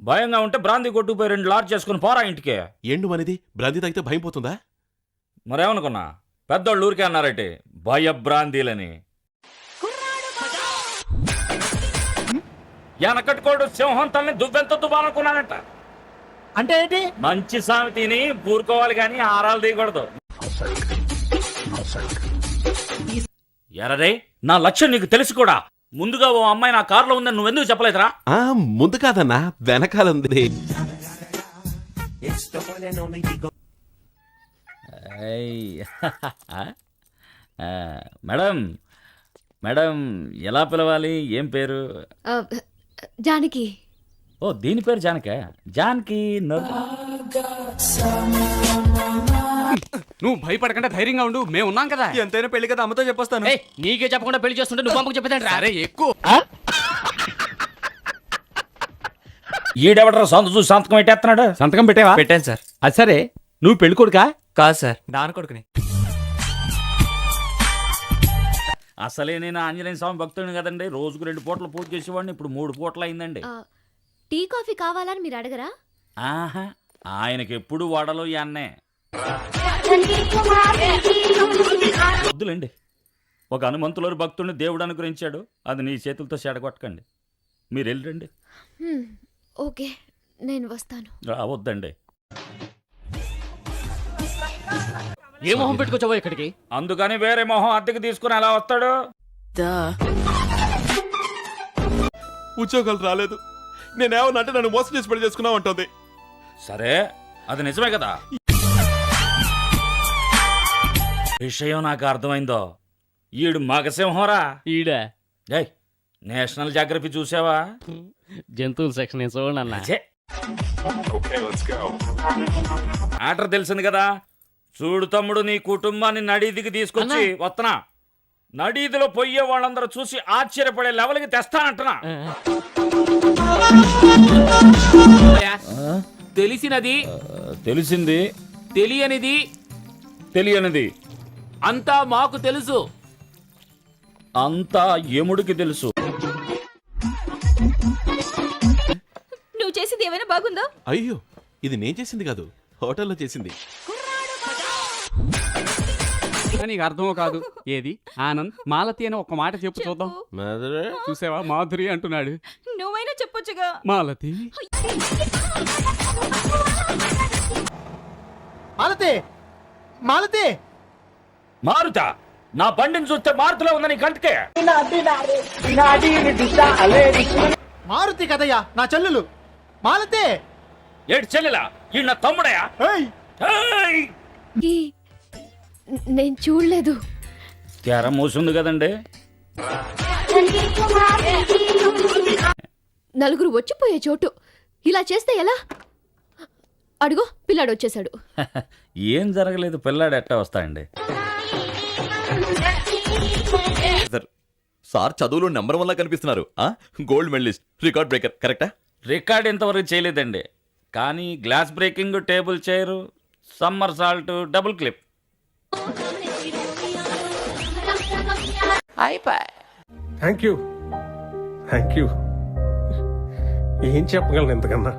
భయంగా ఉంటే brandy కొట్టుకుపోయి 2 large చేసుకుని పోరా ఇంటికి. ఏండు అనేది బ్రాంతి తాగితే భయం పోతుందా? మరేమనుకున్నా పెద్దోళ్ళు ఊరికే అన్నారటి భయభ్రాంతిలని. వెనకట్టుకోడు సింహం తల్ని దువ్వెంత దువ్వాలనుకున్నానంట. అంటే ఏంటి? మంచి సామెతీని ఊరుకోవాలి కానీ ఆరాలు తీయకూడదు. ఎరరే నా లక్ష్యం నీకు తెలుసు కూడా. ముందుగా ఓ అమ్మాయి నా కారులో ఉందని నువ్వెందుకు చెప్పలేదురా? ముందు కాదన్నా, వెనకాలంది. మేడం మేడం ఎలా పిలవాలి? ఏం పేరు? జానకి. ఓ దీని పేరు జానక. జానకి నువ్వు భయపడకుండా ధైర్యంగా ఉండు, మేము ఉన్నాం కదా. ఎంతైనా పెళ్లి కదా, అమ్మతో చెప్పొస్తాను. నీకే చెప్పకుండా పెళ్లి చేస్తుంటే నువ్వు అమ్మకు చెప్పేదండి. అరే ఎక్కువ ఈడెవడరా సొంత చూసి సంతకం పెట్టేస్తున్నాడు. సంతకం పెట్టావా? పెట్టాను సార్. అది సరే, నువ్వు పెళ్లి కొడుకా? కాదు సార్, నాన్న కొడుకుని. అసలే నేను ఆంజనేయ స్వామి భక్తుడిని కదండి. రోజుకు 2 పూటలు పూజ చేసేవాడిని, ఇప్పుడు 3 పూటలు అయిందండి. టీ కాఫీ కావాలని మీరు అడగరా? ఆహా, ఆయనకి ఎప్పుడు వడలు అన్నే వద్దులేండి. ఒక హనుమంతుల భక్తుడిని దేవుడు అనుగ్రహించాడు, అది నీ చేతులతో చెడగొట్టకండి. మీరు వెళ్ళండి. ఓకే, నేను వస్తాను. రావద్దండి. ఏ మొహం పెట్టుకొచ్చావో ఇక్కడికి? అందుకని వేరే మొహం అద్దెకి తీసుకుని ఎలా వస్తాడు? ఉద్యోగాలు రాలేదు, నేనేమన్నంటే నన్ను మోసం చేసి పెళ్లి చేసుకున్నావు అంటుంది. సరే, అది నిజమే కదా. విషయం నాకు అర్థమైందో. ఈడు మగసింహరా. ఈడ నేషనల్ జాగ్రఫీ చూసావా? జంతువుల సెక్షన్ చూడండి అన్న. ఆర్డర్ తెలిసింది కదా. చూడు తమ్ముడు, నీ కుటుంబాన్ని నడీదికి తీసుకొచ్చి వస్తున్నా. నడీదిలో పోయే వాళ్ళందరూ చూసి ఆశ్చర్యపడే లెవెల్కి తెస్తానంటున్నా. తెలిసినది తెలిసింది, తెలియనిది తెలియనిది అంతా మాకు తెలుసు. అంతా యముడికి తెలుసు. నువ్వు చేసింది ఏమైనా బాగుందా? అయ్యో, ఇది నేను చేసింది కాదు, హోటల్లో చేసింది. నీకు అర్థమో కాదు. ఏది ఆనంద్, మాలతి అని ఒక మాట చెప్పు చూద్దాం. చూసావా, మాధురి అంటున్నాడు. నువ్వైనా చెప్పొచ్చుగా. మాలతి మాలతి, మాలతి, మారుతా. నా బండిని చూస్తే మారుతులో ఉందని కంటికే. మారుతి కదయ్యా, నా చెల్లెలు మాలతి. ఏడు చెల్లెలా? ఈ నా తమ్ముడయా? నేను చూడలేదు. తెర మూసింది కదండి. నలుగురు వచ్చిపోయే చోటు ఇలా చేస్తే ఎలా? అడుగో, పిల్లాడు వచ్చేసాడు. ఏం జరగలేదు, పిల్లాడు ఎట్టా వస్తాయండి. సార్ చదువులో నెంబర్ 1 లా కనిపిస్తున్నారు. గోల్డ్ మెడలిస్ట్, రికార్డ్ బ్రేకర్, కరెక్టా? రికార్డ్ ఇంతవరకు చేయలేదండి, కానీ glass breaking, table chair, summer salt, double clip. Thank you ఏం చెప్పగలను ఇంతకన్నా.